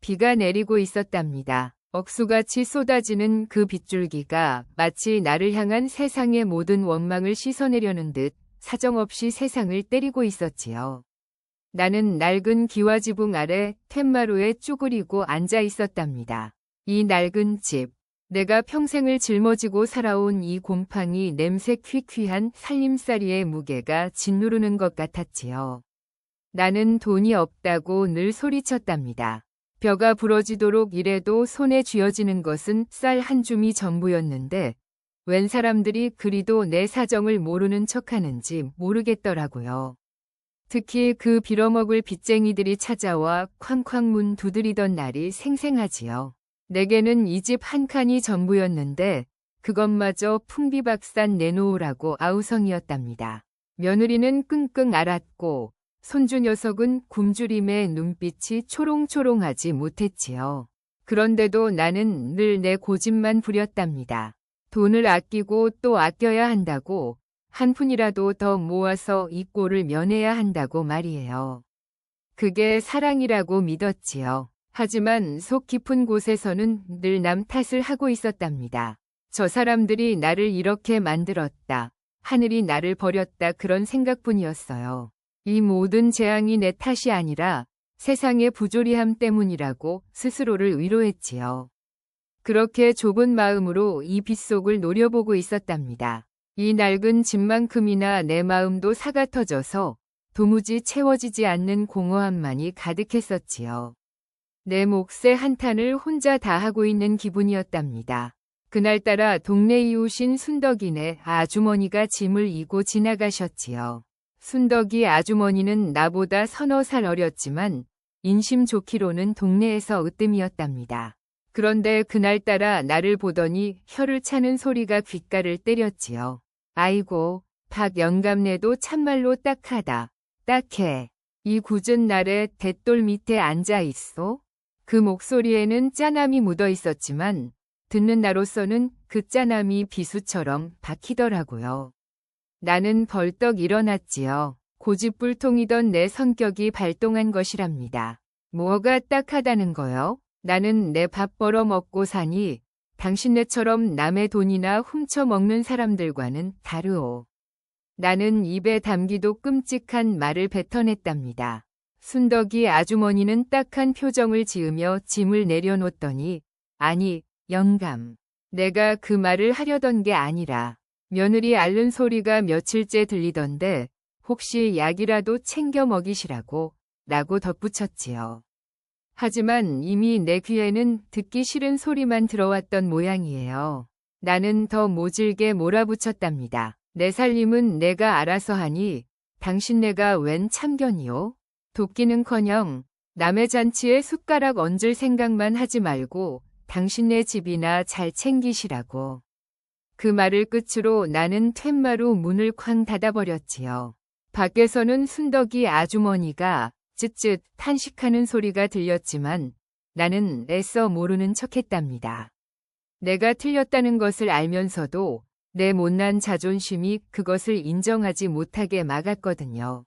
비가 내리고 있었답니다. 억수같이 쏟아지는 그 빗줄기가 마치 나를 향한 세상의 모든 원망을 씻어내려는 듯 사정없이 세상을 때리고 있었지요. 나는 낡은 기와지붕 아래 툇마루에 쭈그리고 앉아 있었답니다. 이 낡은 집, 내가 평생을 짊어지고 살아온 이 곰팡이 냄새 퀴퀴한 살림살이의 무게가 짓누르는 것 같았지요. 나는 돈이 없다고 늘 소리쳤답니다. 벼가 부러지도록 일해도 손에 쥐어지는 것은 쌀 한 줌이 전부였는데 웬 사람들이 그리도 내 사정을 모르는 척하는지 모르겠더라고요. 특히 그 빌어먹을 빚쟁이들이 찾아와 쾅쾅 문 두드리던 날이 생생하지요. 내게는 이 집 한 칸이 전부였는데 그것마저 풍비박산 내놓으라고 아우성이었답니다. 며느리는 끙끙 앓았고 손주 녀석은 굶주림에 눈빛이 초롱초롱하지 못했지요. 그런데도 나는 늘 내 고집만 부렸답니다. 돈을 아끼고 또 아껴야 한다고, 한 푼이라도 더 모아서 이 꼴을 면해야 한다고 말이에요. 그게 사랑이라고 믿었지요. 하지만 속 깊은 곳에서는 늘 남 탓을 하고 있었답니다. 저 사람들이 나를 이렇게 만들었다. 하늘이 나를 버렸다. 그런 생각뿐이었어요. 이 모든 재앙이 내 탓이 아니라 세상의 부조리함 때문이라고 스스로를 위로했지요. 그렇게 좁은 마음으로 이 빗속을 노려보고 있었답니다. 이 낡은 집만큼이나 내 마음도 사가 터져서 도무지 채워지지 않는 공허함만이 가득했었지요. 내 몫의 한탄을 혼자 다 하고 있는 기분이었답니다. 그날따라 동네 이웃인 순덕이네 아주머니가 짐을 이고 지나가셨지요. 순덕이 아주머니는 나보다 서너 살 어렸지만 인심 좋기로는 동네에서 으뜸이었답니다. 그런데 그날따라 나를 보더니 혀를 차는 소리가 귓가를 때렸지요. 아이고, 박 영감네도 참말로 딱하다. 딱해. 이 굳은 날에 돛돌 밑에 앉아 있소? 그 목소리에는 짠함이 묻어 있었지만 듣는 나로서는 그 짠함이 비수처럼 박히더라고요. 나는 벌떡 일어났지요. 고집불통이던 내 성격이 발동한 것이랍니다. 뭐가 딱하다는 거요? 나는 내 밥 벌어 먹고 사니 당신네처럼 남의 돈이나 훔쳐 먹는 사람들과는 다르오. 나는 입에 담기도 끔찍한 말을 뱉어냈답니다. 순덕이 아주머니는 딱한 표정을 지으며 짐을 내려놓더니 아니, 영감. 내가 그 말을 하려던 게 아니라 며느리 앓는 소리가 며칠째 들리던데 혹시 약이라도 챙겨 먹이시라고 라고 덧붙였지요. 하지만 이미 내 귀에는 듣기 싫은 소리만 들어왔던 모양이에요. 나는 더 모질게 몰아붙였답니다. 내 살림은 내가 알아서 하니 당신네가 웬 참견이요? 돕기는커녕 남의 잔치에 숟가락 얹을 생각만 하지 말고 당신네 집이나 잘 챙기시라고. 그 말을 끝으로 나는 툇마루 문을 쾅 닫아버렸지요. 밖에서는 순덕이 아주머니가 쯧쯧 탄식하는 소리가 들렸지만 나는 애써 모르는 척했답니다. 내가 틀렸다는 것을 알면서도 내 못난 자존심이 그것을 인정하지 못하게 막았거든요.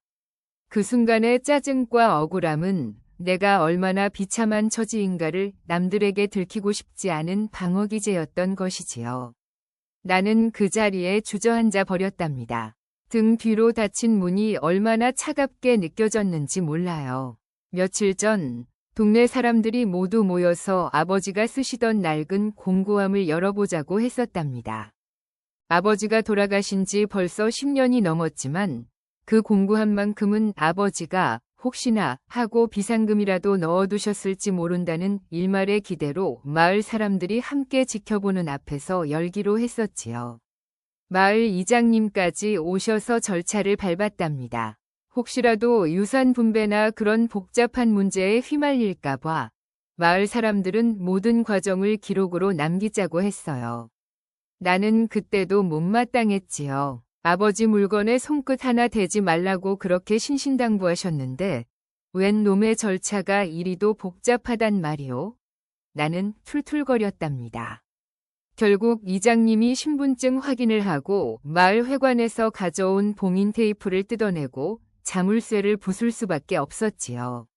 그 순간의 짜증과 억울함은 내가 얼마나 비참한 처지인가를 남들에게 들키고 싶지 않은 방어기제였던 것이지요. 나는 그 자리에 주저앉아 버렸답니다. 등 뒤로 닫힌 문이 얼마나 차갑게 느껴졌는지 몰라요. 며칠 전 동네 사람들이 모두 모여서 아버지가 쓰시던 낡은 공고함을 열어보자고 했었답니다. 아버지가 돌아가신 지 벌써 10년이 넘었지만 그 공고함만큼은 아버지가 혹시나 하고 비상금이라도 넣어두셨을지 모른다는 일말의 기대로 마을 사람들이 함께 지켜보는 앞에서 열기로 했었지요. 마을 이장님까지 오셔서 절차를 밟았답니다. 혹시라도 유산 분배나 그런 복잡한 문제에 휘말릴까봐 마을 사람들은 모든 과정을 기록으로 남기자고 했어요. 나는 그때도 못마땅했지요. 아버지 물건에 손끝 하나 대지 말라고 그렇게 신신당부하셨는데 웬 놈의 절차가 이리도 복잡하단 말이오? 나는 툴툴거렸답니다. 결국 이장님이 신분증 확인을 하고 마을 회관에서 가져온 봉인 테이프를 뜯어내고 자물쇠를 부술 수밖에 없었지요.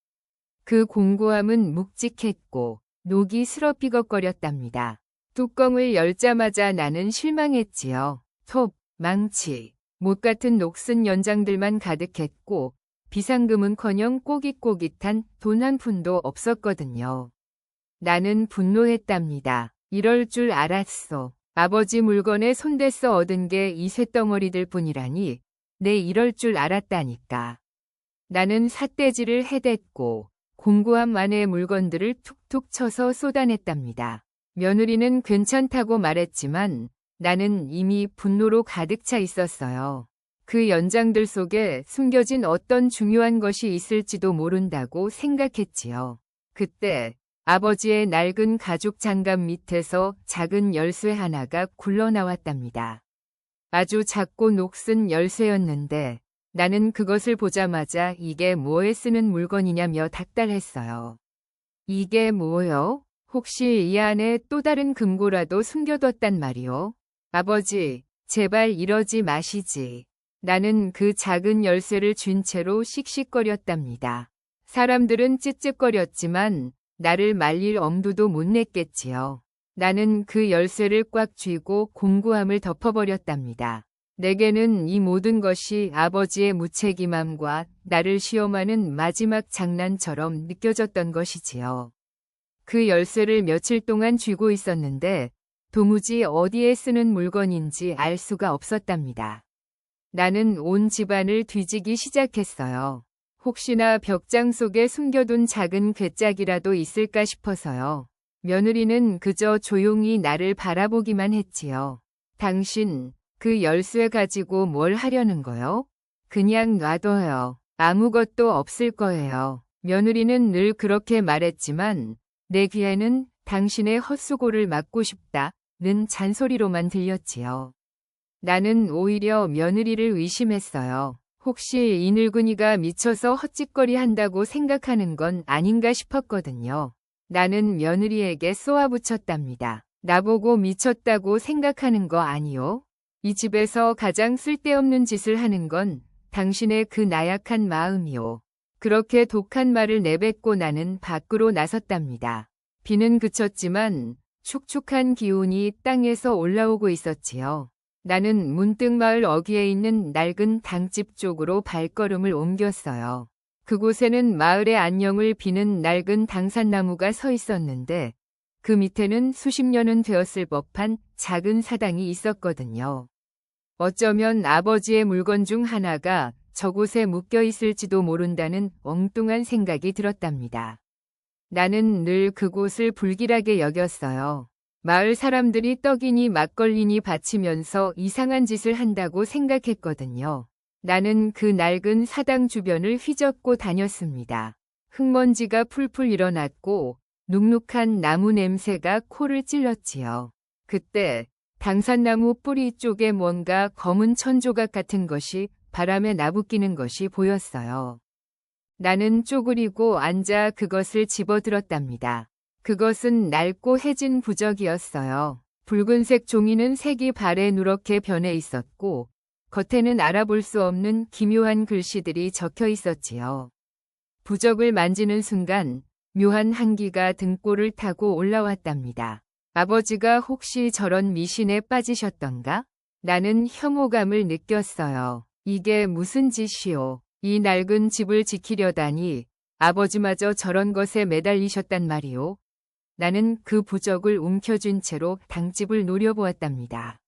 그 공고함은 묵직했고 녹이 스러삐걱거렸답니다. 뚜껑을 열자마자 나는 실망했지요. 톱, 망치, 못 같은 녹슨 연장들만 가득했고 비상금은커녕 꼬깃꼬깃한 돈 한 푼도 없었거든요. 나는 분노했답니다. 이럴 줄 알았어. 아버지 물건에 손대서 얻은 게 이 쇳덩어리들 뿐이라니 내 이럴 줄 알았다니까. 나는 삿대질을 해댔고 공고함 안의 물건들을 툭툭 쳐서 쏟아냈답니다. 며느리는 괜찮다고 말했지만 나는 이미 분노로 가득 차 있었어요. 그 연장들 속에 숨겨진 어떤 중요한 것이 있을지도 모른다고 생각했지요. 그때 아버지의 낡은 가죽 장갑 밑에서 작은 열쇠 하나가 굴러나왔답니다. 아주 작고 녹슨 열쇠였는데 나는 그것을 보자마자 이게 뭐에 쓰는 물건이냐며 닥달했어요. 이게 뭐요? 혹시 이 안에 또 다른 금고라도 숨겨뒀단 말이오? 아버지, 제발 이러지 마시지. 나는 그 작은 열쇠를 쥔 채로 씩씩거렸답니다. 사람들은 찝찝거렸지만 나를 말릴 엄두도 못 냈겠지요. 나는 그 열쇠를 꽉 쥐고 공고함을 덮어버렸답니다. 내게는 이 모든 것이 아버지의 무책임함과 나를 시험하는 마지막 장난처럼 느껴졌던 것이지요. 그 열쇠를 며칠 동안 쥐고 있었는데 도무지 어디에 쓰는 물건인지 알 수가 없었답니다. 나는 온 집안을 뒤지기 시작했어요. 혹시나 벽장 속에 숨겨둔 작은 괴짝이라도 있을까 싶어서요. 며느리는 그저 조용히 나를 바라보기만 했지요. 당신, 그 열쇠 가지고 뭘 하려는 거요? 그냥 놔둬요. 아무것도 없을 거예요. 며느리는 늘 그렇게 말했지만 내 귀에는 당신의 헛수고를 막고 싶다는 잔소리로만 들렸지요. 나는 오히려 며느리를 의심했어요. 혹시 이 늙은이가 미쳐서 헛짓거리 한다고 생각하는 건 아닌가 싶었거든요. 나는 며느리에게 쏘아붙였답니다. 나보고 미쳤다고 생각하는 거 아니요? 이 집에서 가장 쓸데없는 짓을 하는 건 당신의 그 나약한 마음이요. 그렇게 독한 말을 내뱉고 나는 밖으로 나섰답니다. 비는 그쳤지만 축축한 기운이 땅에서 올라오고 있었지요. 나는 문득 마을 어귀에 있는 낡은 당집 쪽으로 발걸음을 옮겼어요. 그곳에는 마을의 안녕을 비는 낡은 당산나무가 서 있었는데 그 밑에는 수십 년은 되었을 법한 작은 사당이 있었거든요. 어쩌면 아버지의 물건 중 하나가 저곳에 묶여 있을지도 모른다는 엉뚱한 생각이 들었답니다. 나는 늘 그곳을 불길하게 여겼어요. 마을 사람들이 떡이니 막걸리니 바치면서 이상한 짓을 한다고 생각했거든요. 나는 그 낡은 사당 주변을 휘젓고 다녔습니다. 흙먼지가 풀풀 일어났고 눅눅한 나무 냄새가 코를 찔렀지요. 그때 당산나무 뿌리 쪽에 뭔가 검은 천조각 같은 것이 바람에 나부끼는 것이 보였어요. 나는 쪼그리고 앉아 그것을 집어들었답니다. 그것은 낡고 해진 부적이었어요. 붉은색 종이는 색이 발에 누렇게 변해 있었고 겉에는 알아볼 수 없는 기묘한 글씨들이 적혀 있었지요. 부적을 만지는 순간 묘한 한기가 등골을 타고 올라왔답니다. 아버지가 혹시 저런 미신에 빠지셨던가? 나는 혐오감을 느꼈어요. 이게 무슨 짓이오? 이 낡은 집을 지키려다니 아버지마저 저런 것에 매달리셨단 말이오. 나는 그 부적을 움켜쥔 채로 당집을 노려보았답니다.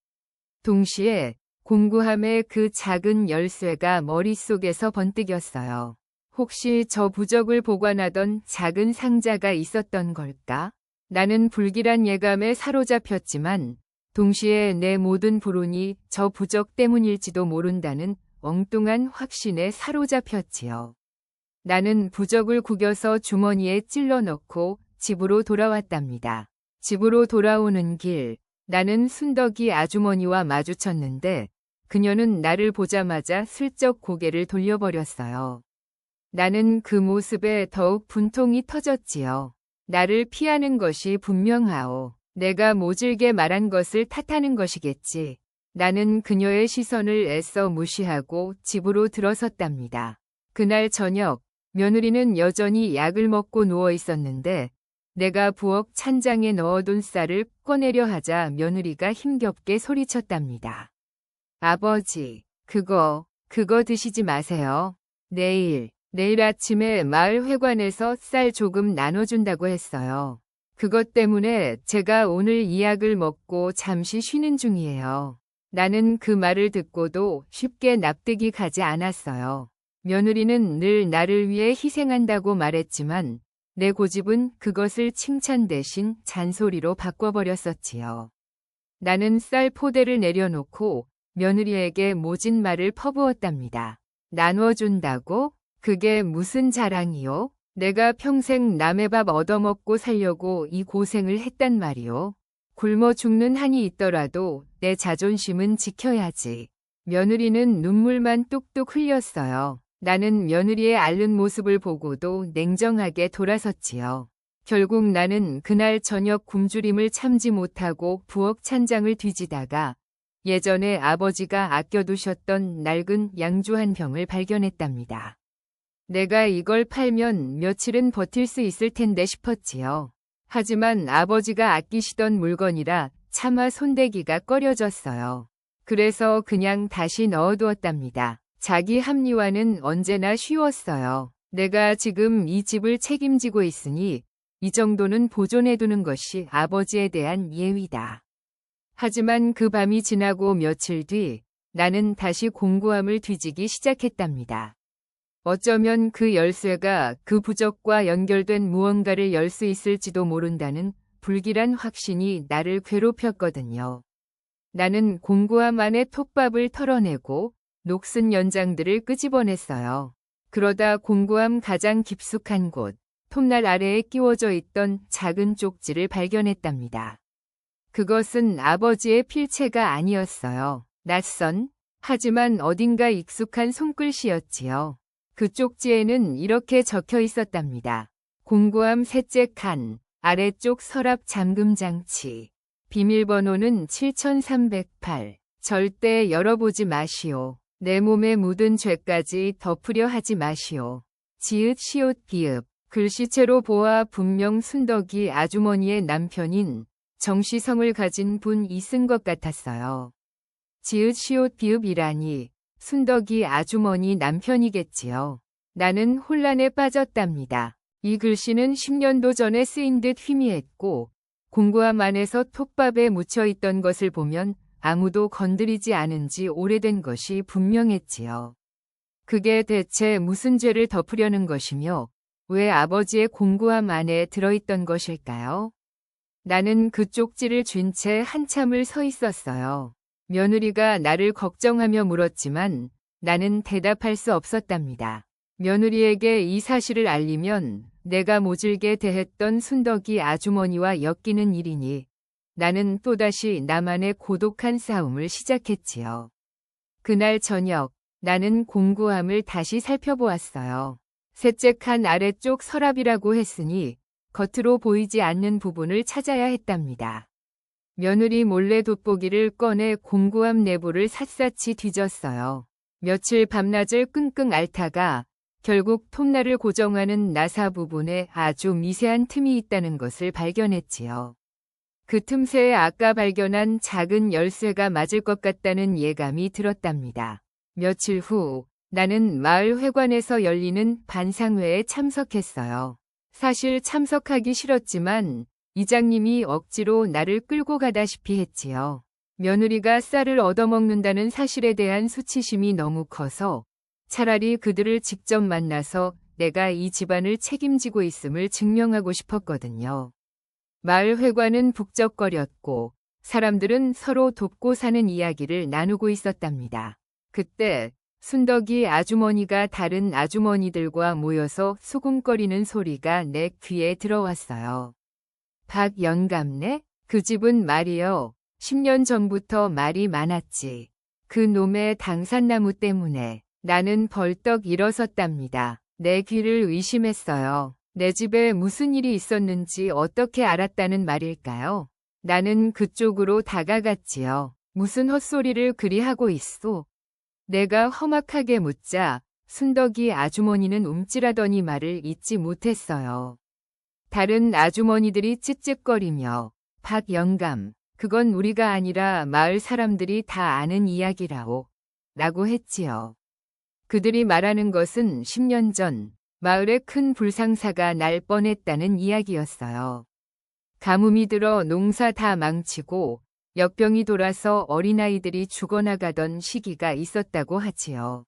동시에 공구함의 그 작은 열쇠가 머릿속에서 번뜩였어요. 혹시 저 부적을 보관하던 작은 상자가 있었던 걸까? 나는 불길한 예감에 사로잡혔지만 동시에 내 모든 불운이 저 부적 때문일지도 모른다는 엉뚱한 확신에 사로잡혔지요. 나는 부적을 구겨서 주머니에 찔러 넣고 집으로 돌아왔답니다. 집으로 돌아오는 길, 나는 순덕이 아주머니와 마주쳤는데 그녀는 나를 보자마자 슬쩍 고개를 돌려버렸어요. 나는 그 모습에 더욱 분통이 터졌지요. 나를 피하는 것이 분명하오. 내가 모질게 말한 것을 탓하는 것이겠지. 나는 그녀의 시선을 애써 무시하고 집으로 들어섰답니다. 그날 저녁, 며느리는 여전히 약을 먹고 누워 있었는데 내가 부엌 찬장에 넣어둔 쌀을 꺼내려 하자 며느리가 힘겹게 소리쳤답니다. 아버지, 그거 드시지 마세요. 내일 아침에 마을 회관에서 쌀 조금 나눠준다고 했어요. 그것 때문에 제가 오늘 이 약을 먹고 잠시 쉬는 중이에요. 나는 그 말을 듣고도 쉽게 납득이 가지 않았어요. 며느리는 늘 나를 위해 희생한다고 말했지만 내 고집은 그것을 칭찬 대신 잔소리로 바꿔버렸었지요. 나는 쌀 포대를 내려놓고 며느리에게 모진 말을 퍼부었답니다. 나눠준다고? 그게 무슨 자랑이요? 내가 평생 남의 밥 얻어먹고 살려고 이 고생을 했단 말이오. 굶어 죽는 한이 있더라도 내 자존심은 지켜야지. 며느리는 눈물만 뚝뚝 흘렸어요. 나는 며느리의 앓는 모습을 보고도 냉정하게 돌아섰지요. 결국 나는 그날 저녁 굶주림을 참지 못하고 부엌 찬장을 뒤지다가 예전에 아버지가 아껴두셨던 낡은 양주 한 병을 발견했답니다. 내가 이걸 팔면 며칠은 버틸 수 있을 텐데 싶었지요. 하지만 아버지가 아끼시던 물건이라 차마 손대기가 꺼려졌어요. 그래서 그냥 다시 넣어두었답니다. 자기 합리화는 언제나 쉬웠어요. 내가 지금 이 집을 책임지고 있으니 이 정도는 보존해두는 것이 아버지에 대한 예의다. 하지만 그 밤이 지나고 며칠 뒤 나는 다시 공구함을 뒤지기 시작했답니다. 어쩌면 그 열쇠가 그 부적과 연결된 무언가를 열 수 있을지도 모른다는 불길한 확신이 나를 괴롭혔거든요. 나는 공구함 안에 톱밥을 털어내고 녹슨 연장들을 끄집어냈어요. 그러다 공구함 가장 깊숙한 곳, 톱날 아래에 끼워져 있던 작은 쪽지를 발견했답니다. 그것은 아버지의 필체가 아니었어요. 낯선, 하지만 어딘가 익숙한 손글씨였지요. 그 쪽지에는 이렇게 적혀 있었답니다. 공구함 셋째 칸, 아래쪽 서랍 잠금 장치. 비밀번호는 7308. 절대 열어보지 마시오. 내 몸에 묻은 죄까지 덮으려 하지 마시오. 지읒 시옷 비읍. 글씨체로 보아 분명 순덕이 아주머니의 남편인 정시성을 가진 분이 쓴 것 같았어요. 지읒 시옷 비읍이라니 순덕이 아주머니 남편이겠지요. 나는 혼란에 빠졌답니다. 이 글씨는 10년도 전에 쓰인 듯 희미했고 공구함 안에서 톱밥에 묻혀있던 것을 보면 아무도 건드리지 않은 지 오래된 것이 분명했지요. 그게 대체 무슨 죄를 덮으려는 것이며 왜 아버지의 공구함 안에 들어있던 것일까요? 나는 그 쪽지를 쥔 채 한참을 서 있었어요. 며느리가 나를 걱정하며 물었지만 나는 대답할 수 없었답니다. 며느리에게 이 사실을 알리면 내가 모질게 대했던 순덕이 아주머니와 엮이는 일이니 나는 또다시 나만의 고독한 싸움을 시작했지요. 그날 저녁 나는 공구함을 다시 살펴보았어요. 셋째 칸 아래쪽 서랍이라고 했으니 겉으로 보이지 않는 부분을 찾아야 했답니다. 며느리 몰래 돋보기를 꺼내 공구함 내부를 샅샅이 뒤졌어요. 며칠 밤낮을 끙끙 앓다가 결국 톱날을 고정하는 나사 부분에 아주 미세한 틈이 있다는 것을 발견했지요. 그 틈새에 아까 발견한 작은 열쇠가 맞을 것 같다는 예감이 들었답니다. 며칠 후 나는 마을 회관에서 열리는 반상회에 참석했어요. 사실 참석하기 싫었지만 이장님이 억지로 나를 끌고 가다시피 했지요. 며느리가 쌀을 얻어먹는다는 사실에 대한 수치심이 너무 커서 차라리 그들을 직접 만나서 내가 이 집안을 책임지고 있음을 증명하고 싶었거든요. 마을 회관은 북적거렸고 사람들은 서로 돕고 사는 이야기를 나누고 있었답니다. 그때 순덕이 아주머니가 다른 아주머니들과 모여서 소금거리는 소리가 내 귀에 들어왔어요. 박 영감네? 그 집은 말이요. 10년 전부터 말이 많았지. 그 놈의 당산나무 때문에 나는 벌떡 일어섰답니다. 내 귀를 의심했어요. 내 집에 무슨 일이 있었는지 어떻게 알았다는 말일까요? 나는 그쪽으로 다가갔지요. 무슨 헛소리를 그리 하고 있소? 내가 험악하게 묻자 순덕이 아주머니는 움찔하더니 말을 잇지 못했어요. 다른 아주머니들이 찝찝거리며 박 영감, 그건 우리가 아니라 마을 사람들이 다 아는 이야기라오 라고 했지요. 그들이 말하는 것은 10년 전 마을에 큰 불상사가 날 뻔했다는 이야기였어요. 가뭄이 들어 농사 다 망치고 역병이 돌아서 어린아이들이 죽어나가던 시기가 있었다고 하지요.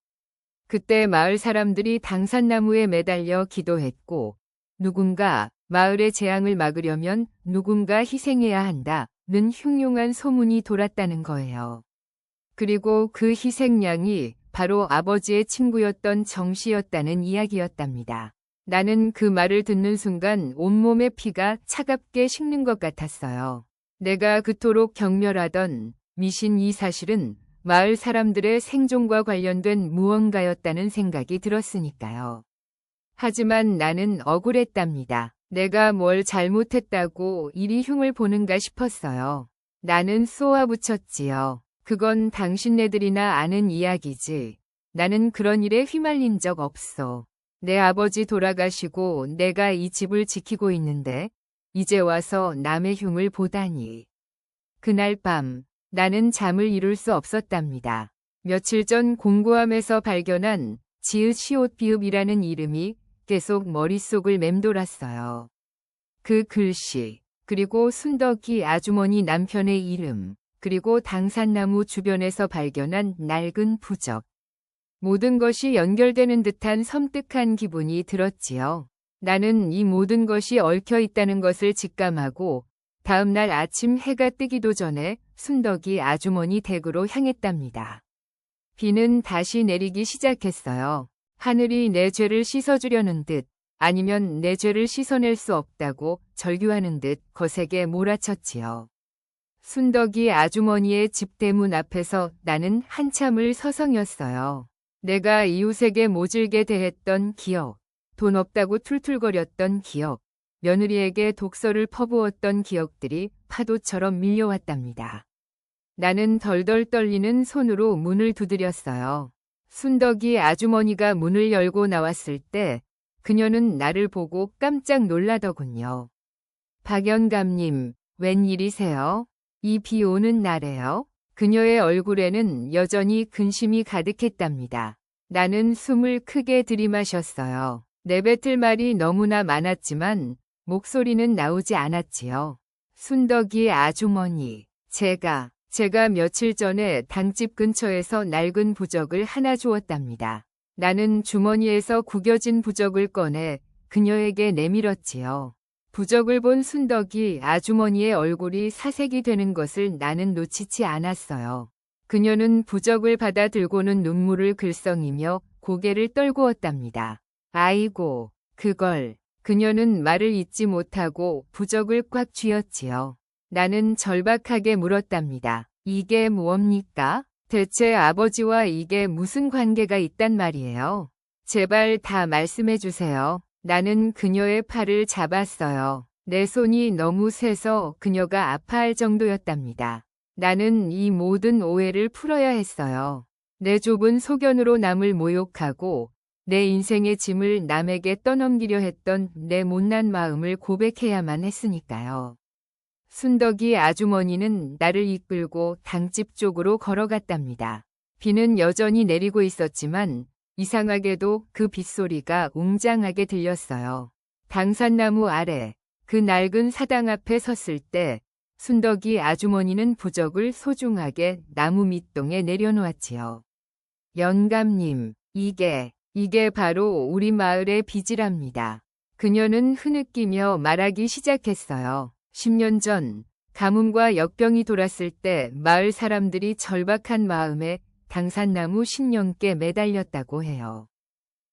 그때 마을 사람들이 당산나무에 매달려 기도했고 누군가 마을의 재앙을 막으려면 누군가 희생해야 한다는 흉흉한 소문이 돌았다는 거예요. 그리고 그 희생양이 바로 아버지의 친구였던 정씨였다는 이야기였답니다. 나는 그 말을 듣는 순간 온몸의 피가 차갑게 식는 것 같았어요. 내가 그토록 경멸하던 미신 이 사실은 마을 사람들의 생존과 관련된 무언가였다는 생각이 들었으니까요. 하지만 나는 억울했답니다. 내가 뭘 잘못했다고 이리 흉을 보는가 싶었어요. 나는 쏘아붙였지요. 그건 당신네들이나 아는 이야기지. 나는 그런 일에 휘말린 적 없어. 내 아버지 돌아가시고 내가 이 집을 지키고 있는데 이제 와서 남의 흉을 보다니. 그날 밤 나는 잠을 이룰 수 없었답니다. 며칠 전 공고함에서 발견한 지읒 시옷 비읍이라는 이름이 계속 머릿속을 맴돌았어요. 그 글씨, 그리고 순덕이 아주머니 남편의 이름, 그리고 당산나무 주변에서 발견한 낡은 부적. 모든 것이 연결되는 듯한 섬뜩한 기분이 들었지요. 나는 이 모든 것이 얽혀 있다는 것을 직감하고 다음 날 아침 해가 뜨기도 전에 순덕이 아주머니 댁으로 향했답니다. 비는 다시 내리기 시작했어요. 하늘이 내 죄를 씻어주려는 듯 아니면 내 죄를 씻어낼 수 없다고 절규하는 듯 거세게 몰아쳤지요. 순덕이 아주머니의 집 대문 앞에서 나는 한참을 서성였어요. 내가 이웃에게 모질게 대했던 기억, 돈 없다고 툴툴거렸던 기억, 며느리에게 독서를 퍼부었던 기억들이 파도처럼 밀려왔답니다. 나는 덜덜 떨리는 손으로 문을 두드렸어요. 순덕이 아주머니가 문을 열고 나왔을 때 그녀는 나를 보고 깜짝 놀라더군요. 박 영감님, 웬일이세요? 이 비 오는 날에요? 그녀의 얼굴에는 여전히 근심이 가득했답니다. 나는 숨을 크게 들이마셨어요. 내뱉을 말이 너무나 많았지만 목소리는 나오지 않았지요. 순덕이 아주머니, 제가 며칠 전에 당집 근처에서 낡은 부적을 하나 주었답니다. 나는 주머니에서 구겨진 부적을 꺼내 그녀에게 내밀었지요. 부적을 본 순덕이 아주머니의 얼굴이 사색이 되는 것을 나는 놓치지 않았어요. 그녀는 부적을 받아 들고는 눈물을 글썽이며 고개를 떨구었답니다. 아이고, 그걸. 그녀는 말을 잇지 못하고 부적을 꽉 쥐었지요. 나는 절박하게 물었답니다. 이게 무엇입니까? 대체 아버지와 이게 무슨 관계가 있단 말이에요? 제발 다 말씀해 주세요. 나는 그녀의 팔을 잡았어요. 내 손이 너무 세서 그녀가 아파할 정도였답니다. 나는 이 모든 오해를 풀어야 했어요. 내 좁은 소견으로 남을 모욕하고 내 인생의 짐을 남에게 떠넘기려 했던 내 못난 마음을 고백해야만 했으니까요. 순덕이 아주머니는 나를 이끌고 당집 쪽으로 걸어갔답니다. 비는 여전히 내리고 있었지만 이상하게도 그 빗소리가 웅장하게 들렸어요. 당산나무 아래 그 낡은 사당 앞에 섰을 때 순덕이 아주머니는 부적을 소중하게 나무 밑동에 내려놓았지요. 영감님, 이게 바로 우리 마을의 빚이랍니다. 그녀는 흐느끼며 말하기 시작했어요. 10년 전 가뭄과 역병이 돌았을 때 마을 사람들이 절박한 마음에 당산나무 10년께 매달렸다고 해요.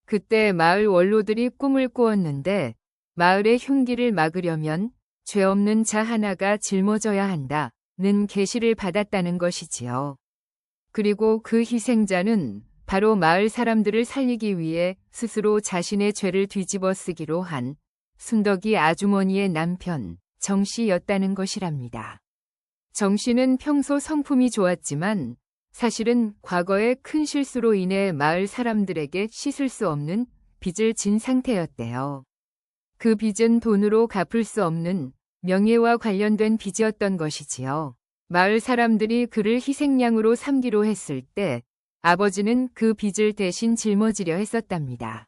그때 마을 원로들이 꿈을 꾸었는데 마을의 흉기를 막으려면 죄 없는 자 하나가 짊어져야 한다는 계시를 받았다는 것이지요. 그리고 그 희생자는 바로 마을 사람들을 살리기 위해 스스로 자신의 죄를 뒤집어 쓰기로 한 순덕이 아주머니의 남편 정씨였다는 것이랍니다. 정씨는 평소 성품이 좋았지만 사실은 과거의 큰 실수로 인해 마을 사람들에게 씻을 수 없는 빚을 진 상태였대요. 그 빚은 돈으로 갚을 수 없는 명예와 관련된 빚이었던 것이지요. 마을 사람들이 그를 희생양으로 삼기로 했을 때 아버지는 그 빚을 대신 짊어지려 했었답니다.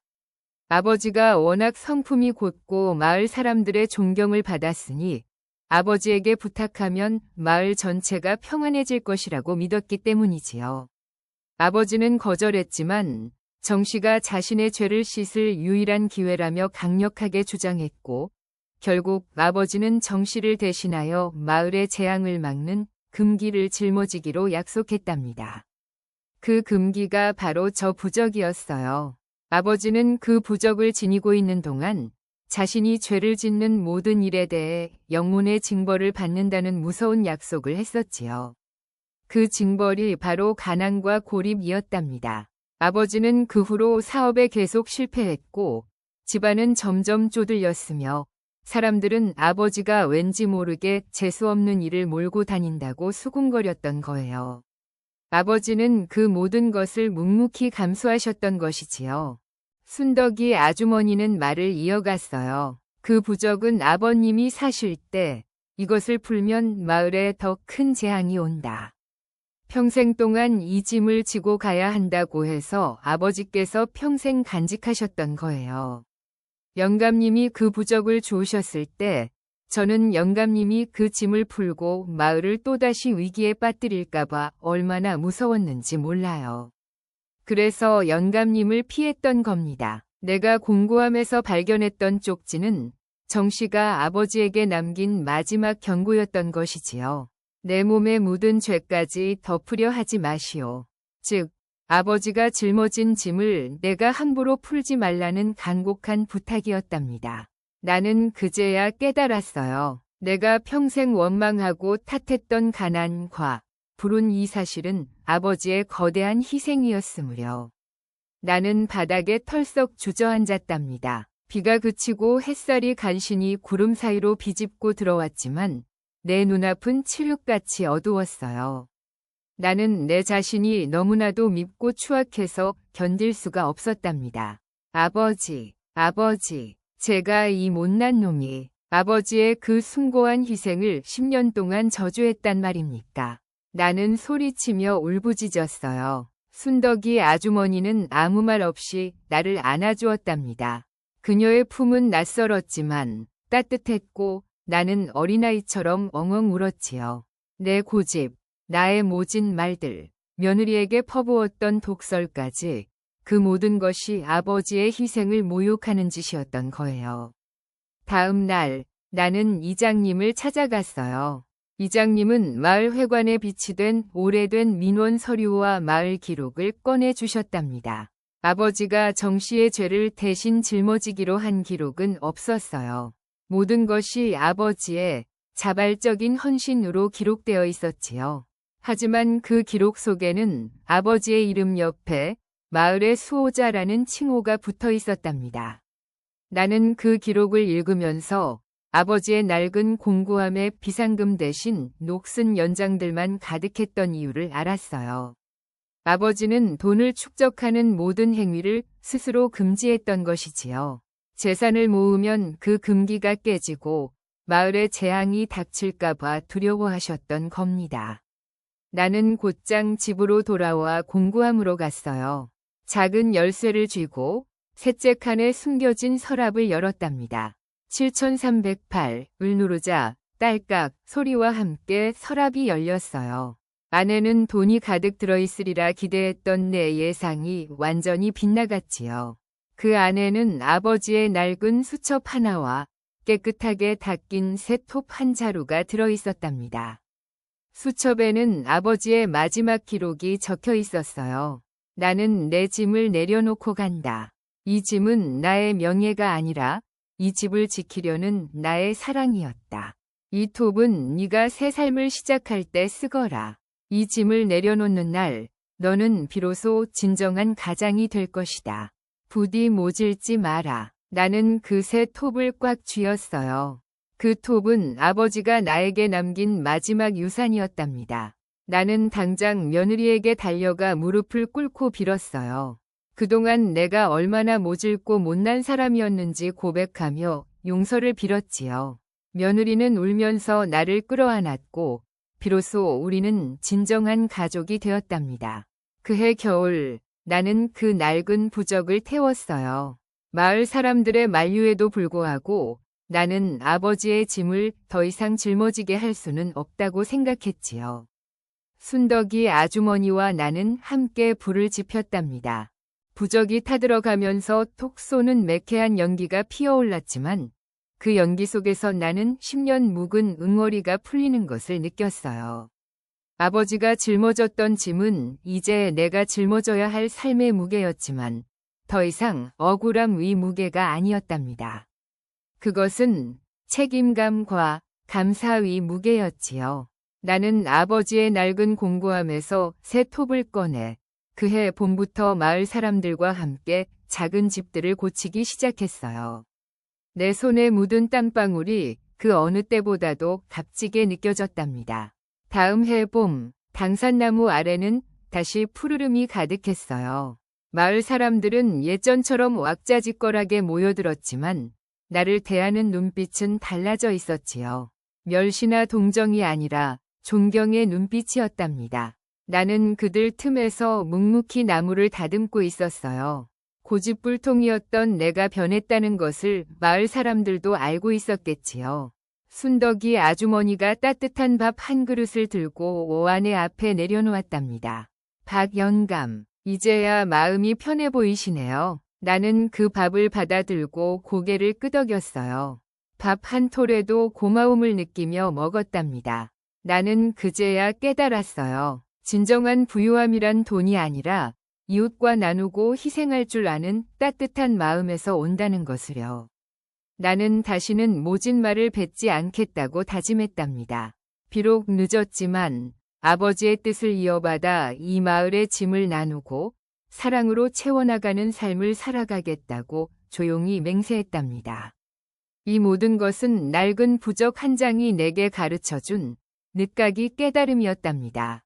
아버지가 워낙 성품이 곧고 마을 사람들의 존경을 받았으니 아버지에게 부탁하면 마을 전체가 평안해질 것이라고 믿었기 때문이지요. 아버지는 거절했지만 정 씨가 자신의 죄를 씻을 유일한 기회라며 강력하게 주장했고 결국 아버지는 정 씨를 대신하여 마을의 재앙을 막는 금기를 짊어지기로 약속했답니다. 그 금기가 바로 저 부적이었어요. 아버지는 그 부적을 지니고 있는 동안 자신이 죄를 짓는 모든 일에 대해 영혼의 징벌을 받는다는 무서운 약속을 했었지요. 그 징벌이 바로 가난과 고립이었답니다. 아버지는 그 후로 사업에 계속 실패했고 집안은 점점 쪼들렸으며 사람들은 아버지가 왠지 모르게 재수없는 일을 몰고 다닌다고 수군거렸던 거예요. 아버지는 그 모든 것을 묵묵히 감수하셨던 것이지요. 순덕이 아주머니는 말을 이어갔어요. 그 부적은 아버님이 사실 때 이것을 풀면 마을에 더 큰 재앙이 온다. 평생 동안 이 짐을 지고 가야 한다고 해서 아버지께서 평생 간직하셨던 거예요. 영감님이 그 부적을 주우셨을 때 저는 영감님이 그 짐을 풀고 마을을 또다시 위기에 빠뜨릴까봐 얼마나 무서웠는지 몰라요. 그래서 영감님을 피했던 겁니다. 내가 공고함에서 발견했던 쪽지는 정 씨가 아버지에게 남긴 마지막 경고였던 것이지요. 내 몸에 묻은 죄까지 덮으려 하지 마시오. 즉, 아버지가 짊어진 짐을 내가 함부로 풀지 말라는 간곡한 부탁이었답니다. 나는 그제야 깨달았어요. 내가 평생 원망하고 탓했던 가난과 불운 이 사실은 아버지의 거대한 희생이었으므려. 나는 바닥에 털썩 주저앉았답니다. 비가 그치고 햇살이 간신히 구름 사이로 비집고 들어왔지만 내 눈앞은 칠흑같이 어두웠어요. 나는 내 자신이 너무나도 밉고 추악해서 견딜 수가 없었답니다. 아버지, 제가 이 못난 놈이 아버지의 그 숭고한 희생을 10년 동안 저주했단 말입니까? 나는 소리치며 울부짖었어요. 순덕이 아주머니는 아무 말 없이 나를 안아주었답니다. 그녀의 품은 낯설었지만 따뜻했고 나는 어린아이처럼 엉엉 울었지요. 내 고집, 나의 모진 말들, 며느리에게 퍼부었던 독설까지 그 모든 것이 아버지의 희생을 모욕하는 짓이었던 거예요. 다음 날 나는 이장님을 찾아갔어요. 이장님은 마을 회관에 비치된 오래된 민원 서류와 마을 기록을 꺼내 주셨답니다. 아버지가 정 씨의 죄를 대신 짊어지기로 한 기록은 없었어요. 모든 것이 아버지의 자발적인 헌신으로 기록되어 있었지요. 하지만 그 기록 속에는 아버지의 이름 옆에 마을의 수호자라는 칭호가 붙어 있었답니다. 나는 그 기록을 읽으면서 아버지의 낡은 공고함에 비상금 대신 녹슨 연장들만 가득했던 이유를 알았어요. 아버지는 돈을 축적하는 모든 행위를 스스로 금지했던 것이지요. 재산을 모으면 그 금기가 깨지고 마을에 재앙이 닥칠까봐 두려워하셨던 겁니다. 나는 곧장 집으로 돌아와 공고함으로 갔어요. 작은 열쇠를 쥐고 셋째 칸에 숨겨진 서랍을 열었답니다. 7308을 누르자 딸깍 소리와 함께 서랍이 열렸어요. 안에는 돈이 가득 들어있으리라 기대했던 내 예상이 완전히 빗나갔지요. 그 안에는 아버지의 낡은 수첩 하나와 깨끗하게 닦인 새 톱 한 자루가 들어있었답니다. 수첩에는 아버지의 마지막 기록이 적혀 있었어요. 나는 내 짐을 내려놓고 간다. 이 짐은 나의 명예가 아니라 이 집을 지키려는 나의 사랑이었다. 이 톱은 네가 새 삶을 시작할 때 쓰거라. 이 짐을 내려놓는 날 너는 비로소 진정한 가장이 될 것이다. 부디 모질지 마라. 나는 그 새 톱을 꽉 쥐었어요. 그 톱은 아버지가 나에게 남긴 마지막 유산이었답니다. 나는 당장 며느리에게 달려가 무릎을 꿇고 빌었어요. 그동안 내가 얼마나 모질고 못난 사람이었는지 고백하며 용서를 빌었지요. 며느리는 울면서 나를 끌어안았고 비로소 우리는 진정한 가족이 되었답니다. 그해 겨울 나는 그 낡은 부적을 태웠어요. 마을 사람들의 만류에도 불구하고 나는 아버지의 짐을 더 이상 짊어지게 할 수는 없다고 생각했지요. 순덕이 아주머니와 나는 함께 불을 지폈답니다. 부적이 타들어가면서 톡 쏘는 매캐한 연기가 피어올랐지만 그 연기 속에서 나는 10년 묵은 응어리가 풀리는 것을 느꼈어요. 아버지가 짊어졌던 짐은 이제 내가 짊어져야 할 삶의 무게였지만 더 이상 억울함 위 무게가 아니었답니다. 그것은 책임감과 감사 위 무게였지요. 나는 아버지의 낡은 공구함에서 새 톱을 꺼내 그해 봄부터 마을 사람들과 함께 작은 집들을 고치기 시작했어요. 내 손에 묻은 땀방울이 그 어느 때보다도 값지게 느껴졌답니다. 다음 해 봄, 당산나무 아래는 다시 푸르름이 가득했어요. 마을 사람들은 예전처럼 왁자지껄하게 모여들었지만 나를 대하는 눈빛은 달라져 있었지요. 멸시나 동정이 아니라 존경의 눈빛이었답니다. 나는 그들 틈에서 묵묵히 나무를 다듬고 있었어요. 고집불통이었던 내가 변했다는 것을 마을 사람들도 알고 있었겠지요. 순덕이 아주머니가 따뜻한 밥 한 그릇을 들고 오아내 앞에 내려놓았답니다. 박 영감, 이제야 마음이 편해 보이시네요. 나는 그 밥을 받아들고 고개를 끄덕였어요. 밥 한 톨에도 고마움을 느끼며 먹었답니다. 나는 그제야 깨달았어요. 진정한 부유함이란 돈이 아니라 이웃과 나누고 희생할 줄 아는 따뜻한 마음에서 온다는 것을요. 나는 다시는 모진 말을 뱉지 않겠다고 다짐했답니다. 비록 늦었지만 아버지의 뜻을 이어받아 이 마을의 짐을 나누고 사랑으로 채워나가는 삶을 살아가겠다고 조용히 맹세했답니다. 이 모든 것은 낡은 부적 한 장이 내게 가르쳐준 늦가기 깨달음이었답니다.